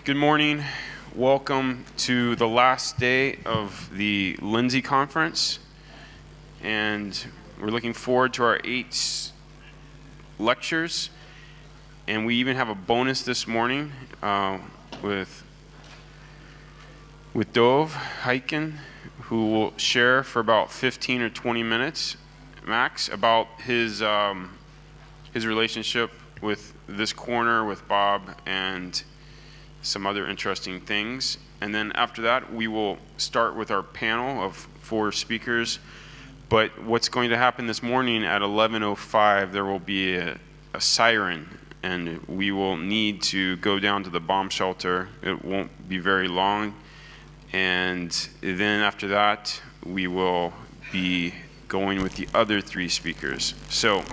Good morning. Welcome to the last day of the Lindsey conference. And we're looking forward to our 8 lectures. And we even have a bonus this morning with Dove Haiken, who will share for about 15 or 20 minutes max about his relationship with this corner, with Bob, and some other interesting things. And then after that, we will start with our panel of 4 speakers. But what's going to happen this morning at 11:05, there will be a siren, and we will need to go down to the bomb shelter. It won't be very long. And then after that, we will be going with the other 3 speakers. So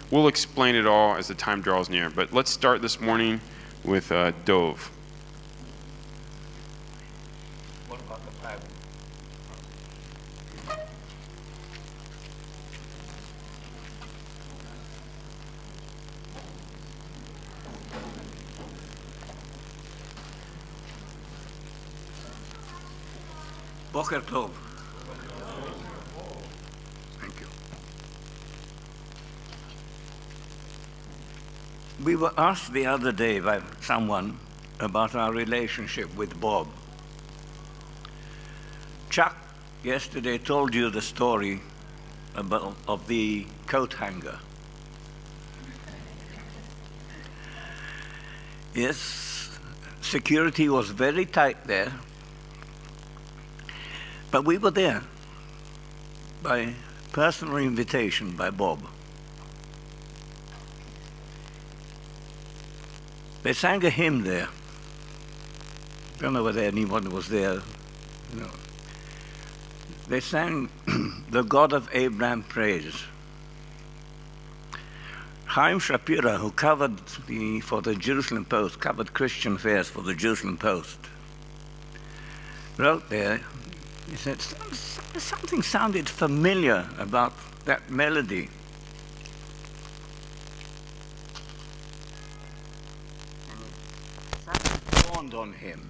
we'll explain it all as the time draws near. But let's start this morning with Dove. What about the Bible? Boker Tov. Thank you. We were asked the other day by someone about our relationship with Bob. Chuck yesterday told you the story of the coat hanger. Yes, security was very tight there, but we were there by personal invitation by Bob. They sang a hymn there. I don't know whether anyone was there. No. They sang The God of Abraham Praise. Chaim Shapira, who covered for the Jerusalem Post, covered Christian affairs for the Jerusalem Post, wrote there, he said, something sounded familiar about that melody. That dawned on him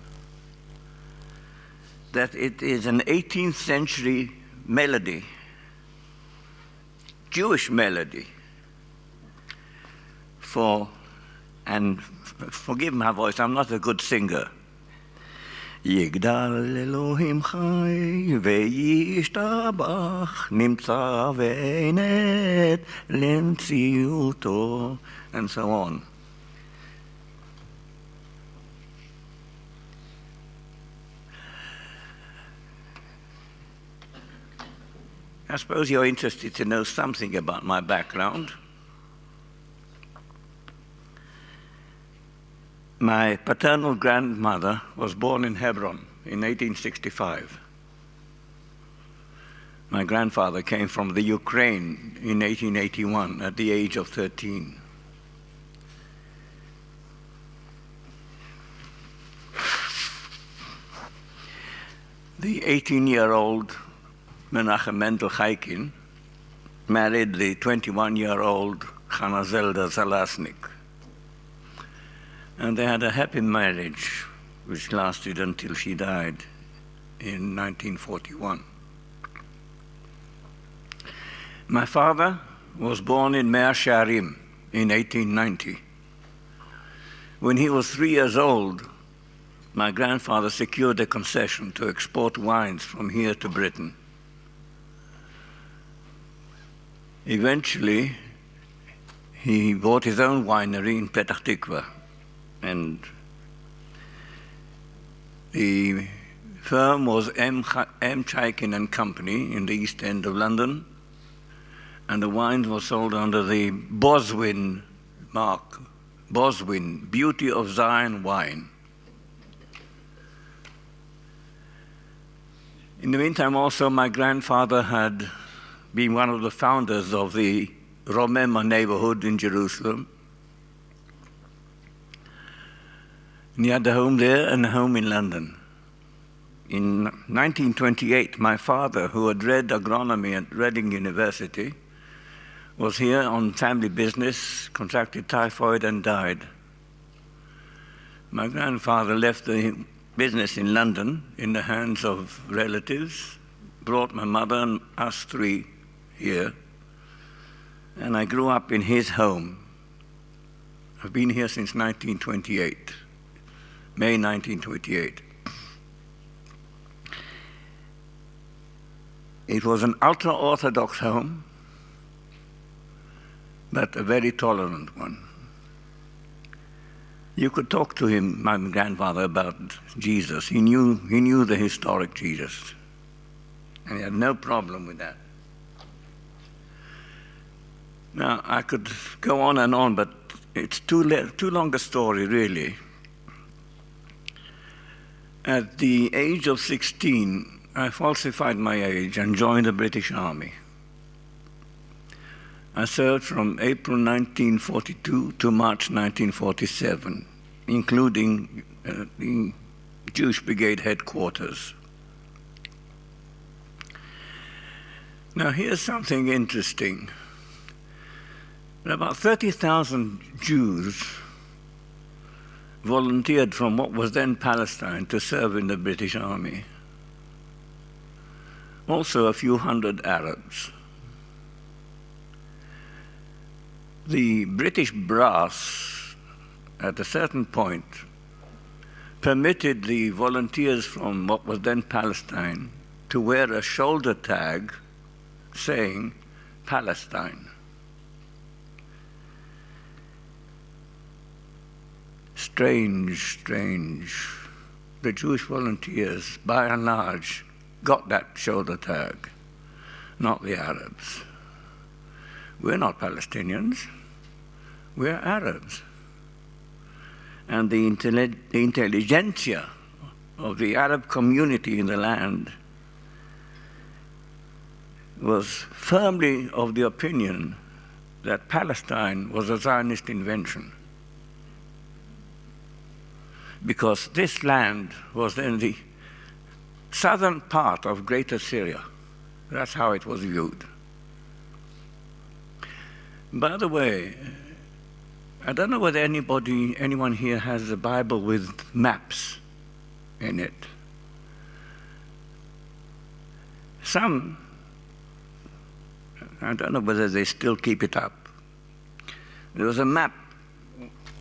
that it is an 18th century melody, Jewish melody, and forgive my voice, I'm not a good singer. יגדל אלוהים חי וישתבח נמצא ועינת למציאותו, and so on. I suppose you're interested to know something about my background. My paternal grandmother was born in Hebron in 1865. My grandfather came from the Ukraine in 1881 at the age of 13. The 18-year-old Menachem Mendel Haiken married the 21-year-old Hannah Zelda Zalasnik. And they had a happy marriage, which lasted until she died in 1941. My father was born in Mea Shearim in 1890. When he was 3 years old, my grandfather secured a concession to export wines from here to Britain. Eventually, he bought his own winery in Petach Tikva. And the firm was M. Haiken and Company in the East End of London, and the wines were sold under the Boswin mark, Boswin, Beauty of Zion wine. In the meantime, also, my grandfather had been one of the founders of the Romema neighborhood in Jerusalem. And he had a home there and a home in London. In 1928, my father, who had read agronomy at Reading University, was here on family business, contracted typhoid and died. My grandfather left the business in London in the hands of relatives, brought my mother and us three here, and I grew up in his home. I've been here since 1928, May 1928. It was an ultra-Orthodox home, but a very tolerant one. You could talk to him, my grandfather, about Jesus. He knew the historic Jesus, and he had no problem with that. Now, I could go on, but it's too long a story, really. At the age of 16, I falsified my age and joined the British Army. I served from April 1942 to March 1947, including the Jewish Brigade headquarters. Now, here's something interesting. About 30,000 Jews volunteered from what was then Palestine to serve in the British Army. Also a few hundred Arabs. The British brass, at a certain point, permitted the volunteers from what was then Palestine to wear a shoulder tag saying Palestine. Strange. The Jewish volunteers, by and large, got that shoulder tag, not the Arabs. We're not Palestinians, we're Arabs. And the intelligentsia of the Arab community in the land was firmly of the opinion that Palestine was a Zionist invention, because this land was in the southern part of Greater Syria. That's how it was viewed. By the way, I don't know whether anyone here has a Bible with maps in it. Some, I don't know whether they still keep it up. There was a map,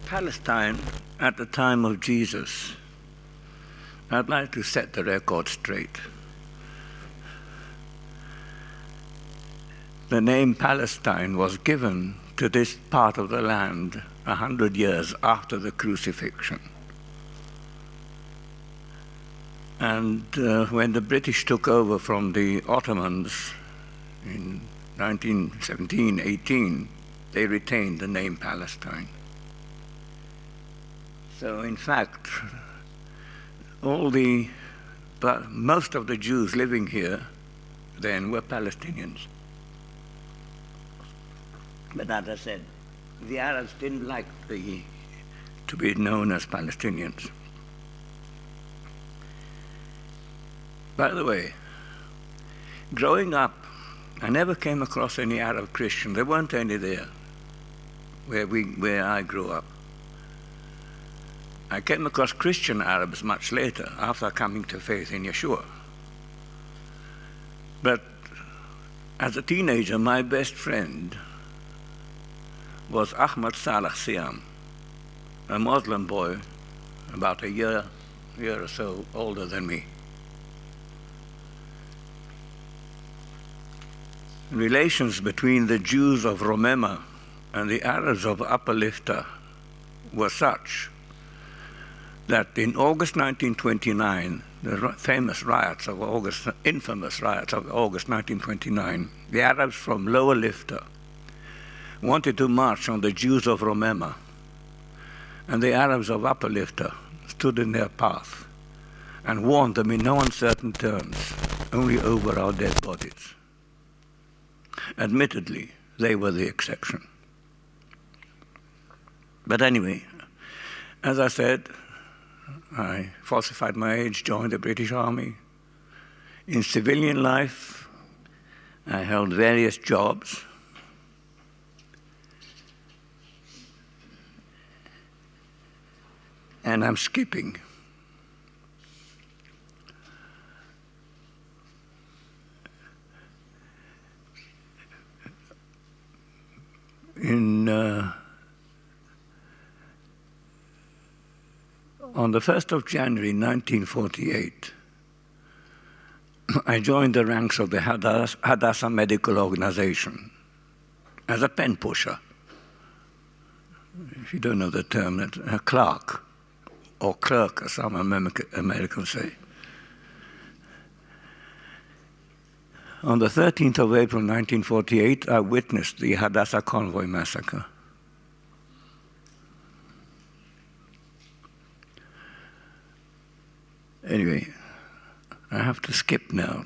Palestine at the time of Jesus. I'd like to set the record straight. The name Palestine was given to this part of the land 100 years after the crucifixion. And when the British took over from the Ottomans in 1917-18, they retained the name Palestine. So in fact, most of the Jews living here then were Palestinians. But as I said, the Arabs didn't like to be known as Palestinians. By the way, growing up, I never came across any Arab Christian. There weren't any there where I grew up. I came across Christian Arabs much later, after coming to faith in Yeshua. But as a teenager, my best friend was Ahmad Salah Siam, a Muslim boy about a year or so older than me. Relations between the Jews of Romema and the Arabs of Upper Lifta were such that in August 1929, the infamous riots of August 1929, the Arabs from Lower Lifta wanted to march on the Jews of Romema, and the Arabs of Upper Lifta stood in their path and warned them in no uncertain terms, only over our dead bodies. Admittedly, they were the exception. But anyway, as I said, I falsified my age, joined the British Army. In civilian life, I held various jobs. and I'm skipping. On the 1st of January 1948, I joined the ranks of the Hadassah Medical Organization as a pen pusher. If you don't know the term, that's a clerk, or clerk, as some Americans say. On the 13th of April 1948, I witnessed the Hadassah Convoy massacre. Anyway, I have to skip now.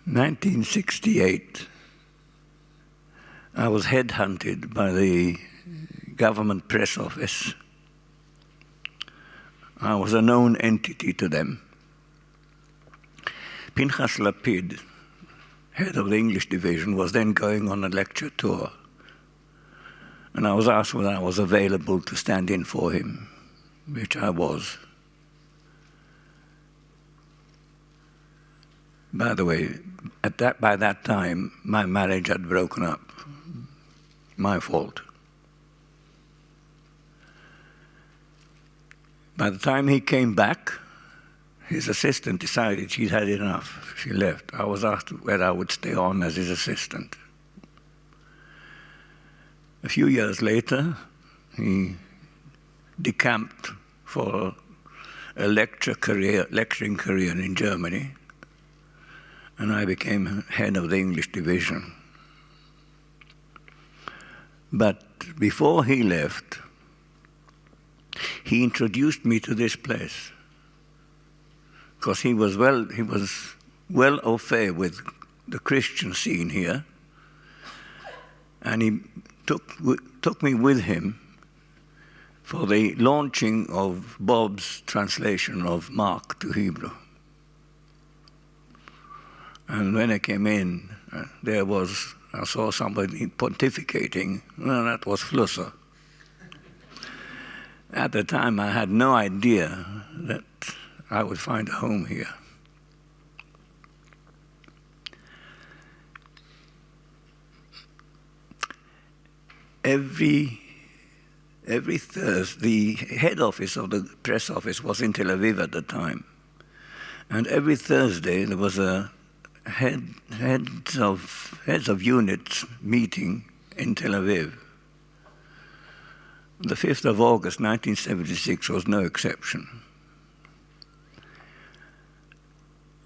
1968, I was headhunted by the government press office. I was a known entity to them. Pinchas Lapid, head of the English division, was then going on a lecture tour. And I was asked whether I was available to stand in for him, which I was. By the way, by that time, my marriage had broken up. My fault. By the time he came back, his assistant decided she'd had enough. She left. I was asked whether I would stay on as his assistant. A few years later, he decamped for a lecturing career in Germany, and I became head of the English division. But before he left, he introduced me to this place, because he was well au fait with the Christian scene here, and he took me with him for the launching of Bob's translation of Mark to Hebrew. And when I came in, I saw somebody pontificating. Well, that was Flusser. At the time, I had no idea that I would find a home here. Every Thursday, the head office of the press office was in Tel Aviv at the time. And every Thursday, there was a heads of units meeting in Tel Aviv. The 5th of August, 1976 was no exception.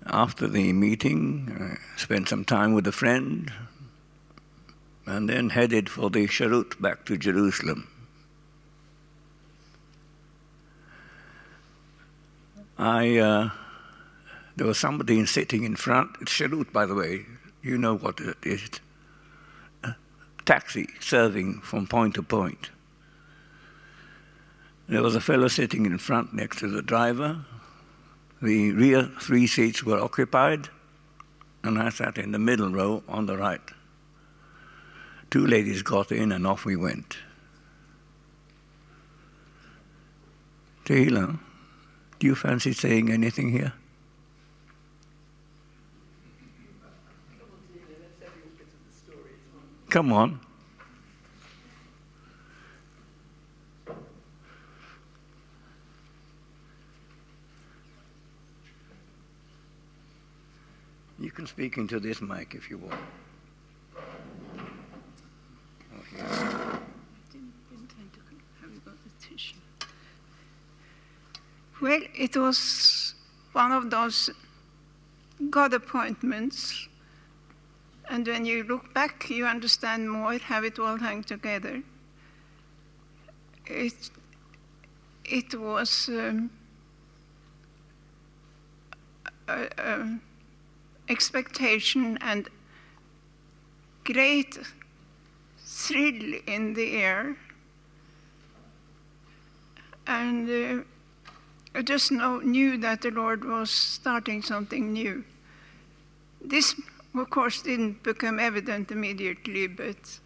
After the meeting, I spent some time with a friend and then headed for the Sharut back to Jerusalem. There was somebody sitting in front. It's Sharut, by the way. You know what it is. A taxi serving from point to point. There was a fellow sitting in front next to the driver. The rear 3 seats were occupied, and I sat in the middle row on the right. 2 ladies got in, and off we went. Tehila, do you fancy saying anything here? Come on. You can speak into this mic if you want. Oh, here. Have you got the tissue? Well, it was one of those God appointments, and when you look back, you understand more how it all hung together. It was expectation and great thrill in the air. And I just knew that the Lord was starting something new. This, of course, didn't become evident immediately, but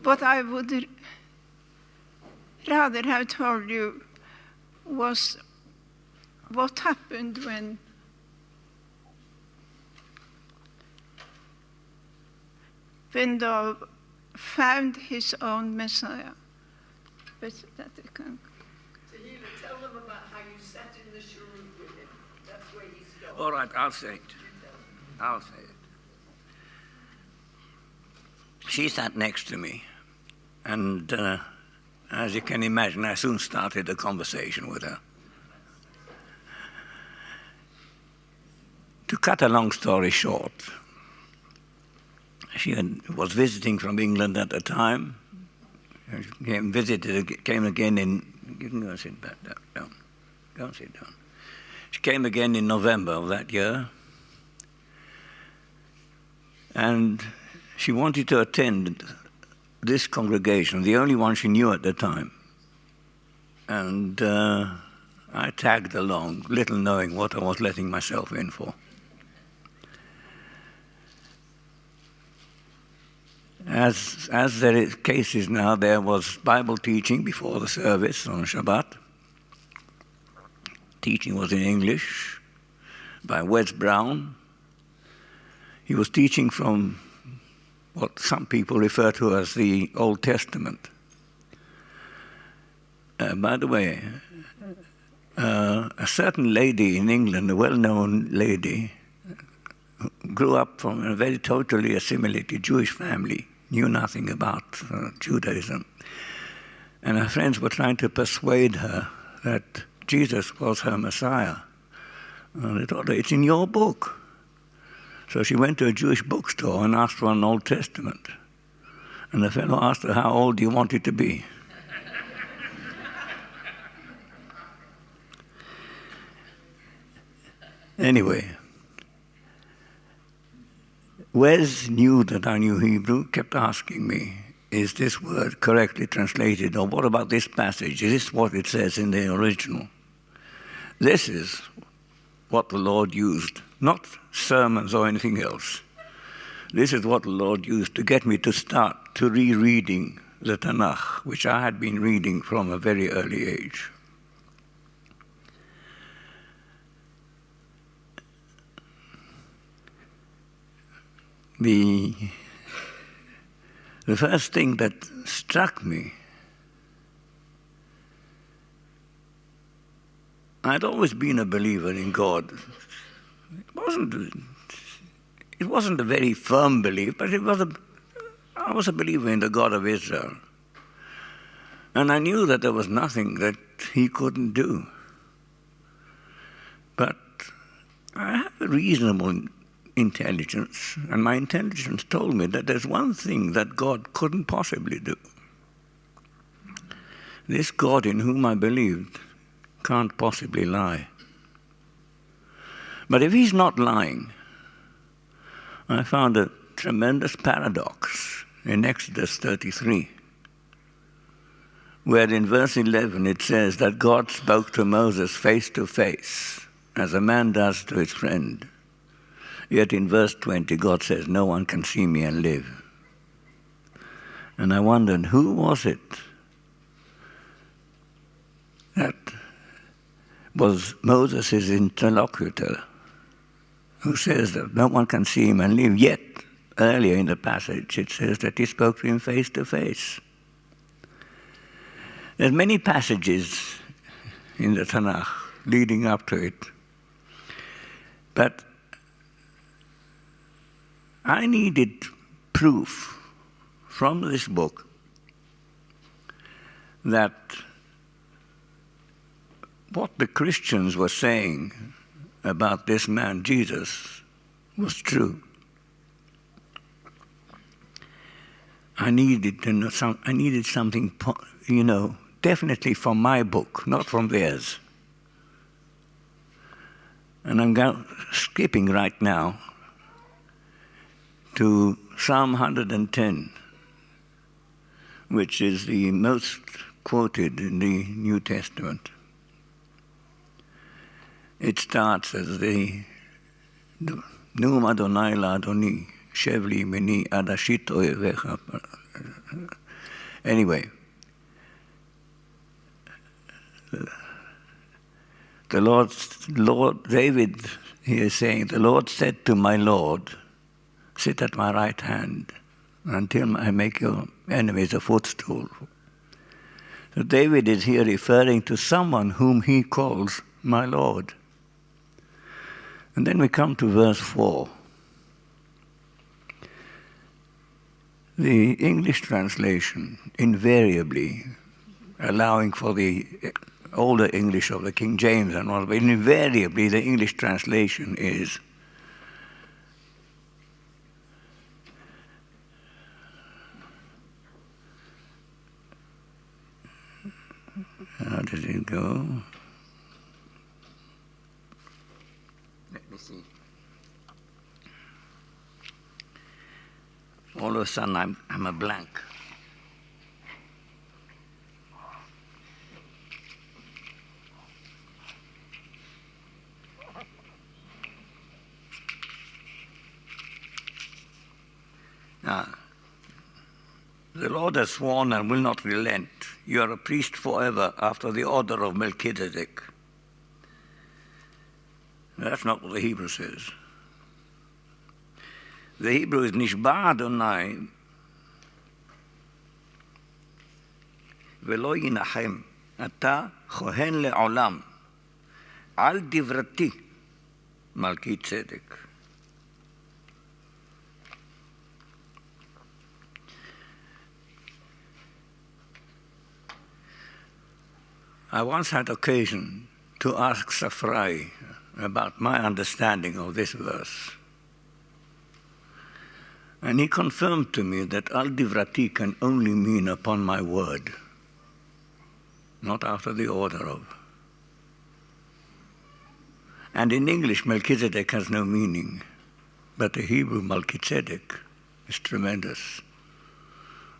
What I would rather have told you was what happened when they found his own Messiah. But that I can. So you tell them about how you sat in the shrub with him. That's where he stopped. All right, I'll say it. I'll say it. She sat next to me, and as you can imagine, I soon started a conversation with her. To cut a long story short, she was visiting from England at the time. She came again in. You can go and sit back down. Go and sit down. She came again in November of that year, and she wanted to attend this congregation, the only one she knew at the time. And I tagged along, little knowing what I was letting myself in for. As there is cases now, there was Bible teaching before the service on Shabbat. Teaching was in English by Wes Brown. He was teaching from what some people refer to as the Old Testament. By the way, a certain lady in England, a well-known lady, grew up from a very totally assimilated Jewish family, knew nothing about Judaism. And her friends were trying to persuade her that Jesus was her Messiah. And they told her, it's in your book. So she went to a Jewish bookstore and asked for an Old Testament. And the fellow asked her, how old do you want it to be? Anyway, Wes knew that I knew Hebrew, kept asking me, is this word correctly translated? Or what about this passage? Is this what it says in the original? This is what the Lord used, not sermons or anything else. This is what the Lord used to get me to start to rereading the Tanakh, which I had been reading from a very early age. The first thing that struck me, I'd always been a believer in God. It wasn't a very firm belief, but I was a believer in the God of Israel. And I knew that there was nothing that he couldn't do. But I have a reasonable intelligence, and my intelligence told me that there's one thing that God couldn't possibly do. This God in whom I believed can't possibly lie. But if he's not lying, I found a tremendous paradox in Exodus 33, where in verse 11 it says that God spoke to Moses face to face, as a man does to his friend. Yet in verse 20, God says, no one can see me and live. And I wondered, who was it that was Moses' interlocutor, who says that no one can see him and live? Yet, earlier in the passage, it says that he spoke to him face to face. There's many passages in the Tanakh leading up to it. But I needed proof from this book that what the Christians were saying about this man, Jesus, was true. I needed to know I needed something, definitely from my book, not from theirs. And I'm skipping right now to Psalm 110, which is the most quoted in the New Testament. It starts as the Neum Adonai la Adoni, Shev li mini adashit oyevecha. Anyway, the Lord David, he is saying, the Lord said to my Lord, sit at my right hand until I make your enemies a footstool. So David is here referring to someone whom he calls my Lord. And then we come to verse 4. The English translation, invariably, allowing for the older English of the King James and all, but invariably the English translation is, how does it go? Let me see. All of a sudden I'm a blank. Now, the Lord has sworn and will not relent. You are a priest forever after the order of Melchizedek. That's not what the Hebrew says. The Hebrew is Nishba Adonai velo yinachem ata kohen le'olam al divrati Melchizedek. I once had occasion to ask Safrai about my understanding of this verse. And he confirmed to me that al divrati can only mean upon my word, not after the order of. And in English, Melchizedek has no meaning, but the Hebrew Melchizedek is tremendous.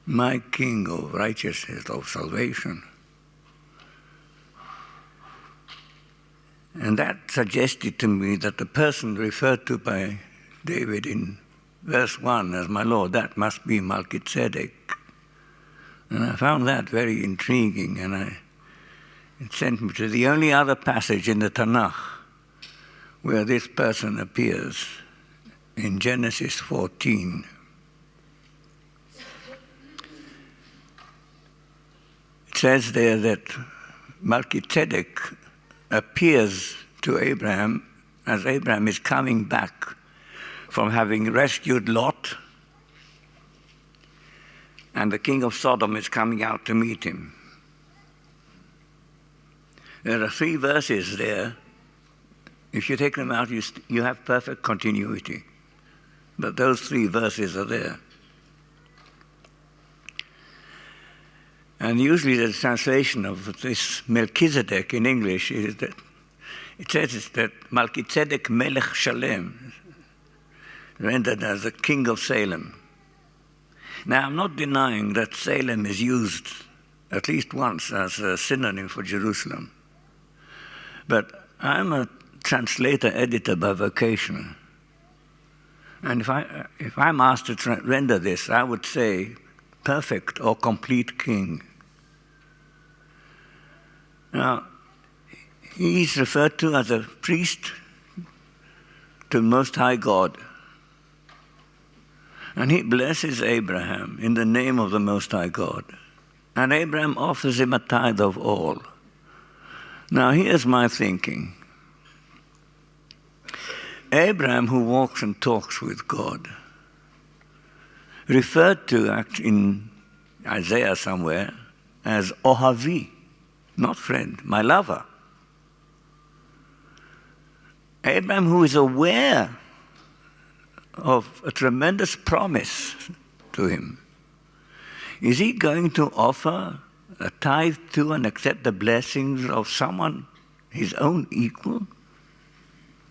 My king of righteousness, of salvation. And that suggested to me that the person referred to by David in verse 1 as my Lord, that must be Melchizedek. And I found that very intriguing, and it sent me to the only other passage in the Tanakh where this person appears, in Genesis 14. It says there that Melchizedek appears to Abraham as Abraham is coming back from having rescued Lot, and the king of Sodom is coming out to meet him. There are 3 verses there. If you take them out, you have perfect continuity. But those 3 verses are there. And usually the translation of this Melchizedek in English is that it says that Melchizedek Melech Shalem, rendered as the king of Salem. Now, I'm not denying that Salem is used at least once as a synonym for Jerusalem. But I'm a translator-editor by vocation. And if I'm asked to render this, I would say perfect or complete king. Now, he's referred to as a priest to the Most High God. And he blesses Abraham in the name of the Most High God. And Abraham offers him a tithe of all. Now, here's my thinking. Abraham, who walks and talks with God, referred to in Isaiah somewhere as Ohavi, not friend, my lover. Abraham, who is aware of a tremendous promise to him, is he going to offer a tithe to and accept the blessings of someone, his own equal?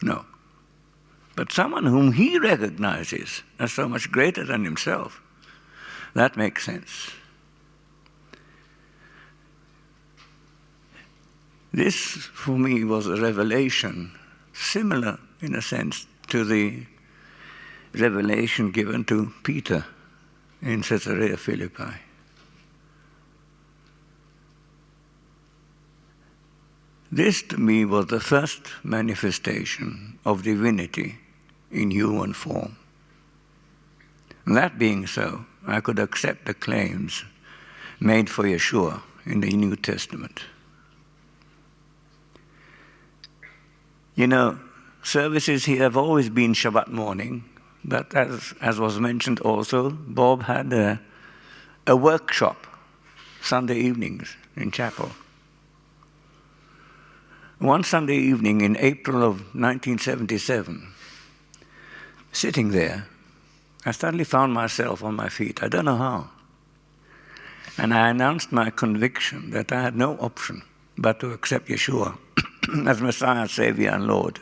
No. But someone whom he recognizes as so much greater than himself. That makes sense. This, for me, was a revelation similar, in a sense, to the revelation given to Peter in Caesarea Philippi. This to me was the first manifestation of divinity in human form. And that being so, I could accept the claims made for Yeshua in the New Testament. You know, services here have always been Shabbat morning, but as was mentioned also, Bob had a workshop Sunday evenings in chapel. One Sunday evening in April of 1977, sitting there, I suddenly found myself on my feet. I don't know how. And I announced my conviction that I had no option but to accept Yeshua as Messiah, Savior, and Lord.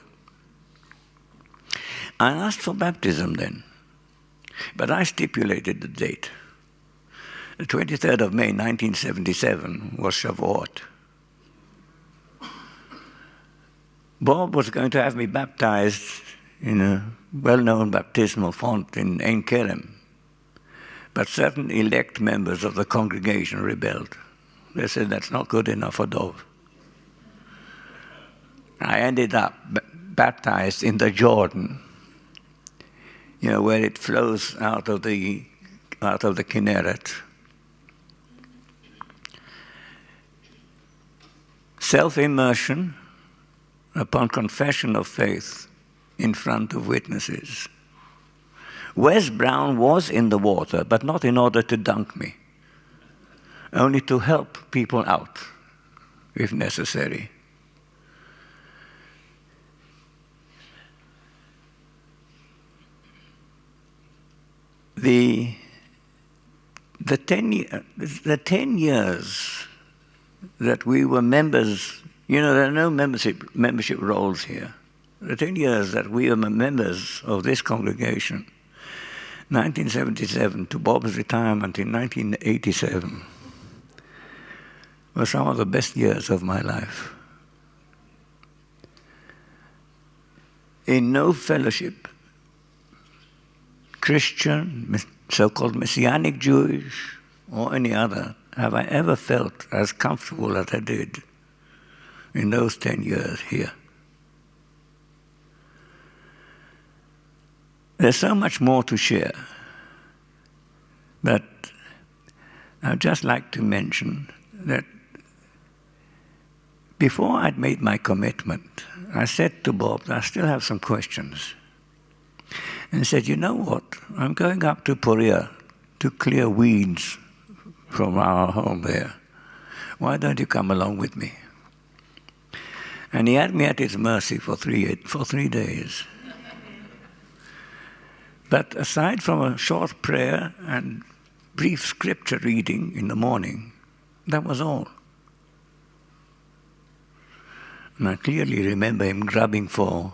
I asked for baptism then, but I stipulated the date. The 23rd of May, 1977 was Shavuot. Bob was going to have me baptized in a well-known baptismal font in Ein Kerem, but certain elect members of the congregation rebelled. They said, that's not good enough for Dov. I ended up baptized in the Jordan, you know, where it flows out of the Kinneret. Self-immersion upon confession of faith in front of witnesses. Wes Brown was in the water, but not in order to dunk me, only to help people out, if necessary. The 10 years that we were members, you know, there are no membership roles here. The 10 years that we were members of this congregation, 1977 to Bob's retirement in 1987, were some of the best years of my life. In no fellowship, Christian, so-called Messianic Jewish, or any other, have I ever felt as comfortable as I did in those 10 years here. There's so much more to share, but I'd just like to mention that before I'd made my commitment, I said to Bob, I still have some questions. And he said, you know what, I'm going up to Poria to clear weeds from our home there. Why don't you come along with me? And he had me at his mercy for 3 days. But aside from a short prayer and brief scripture reading in the morning, that was all. And I clearly remember him grubbing for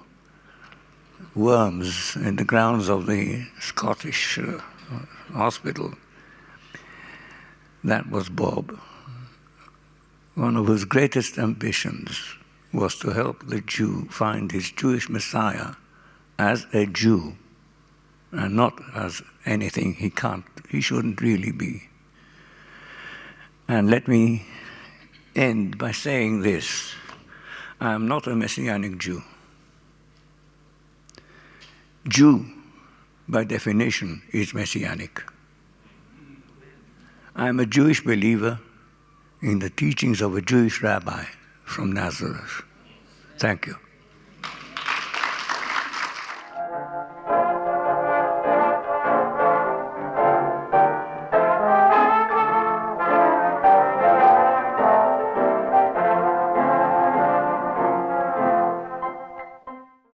worms in the grounds of the Scottish hospital. That was Bob. One of his greatest ambitions was to help the Jew find his Jewish Messiah as a Jew and not as anything he shouldn't really be. And let me end by saying this. I am not a Messianic Jew. Jew, by definition, is Messianic. I am a Jewish believer in the teachings of a Jewish rabbi from Nazareth. Thank you.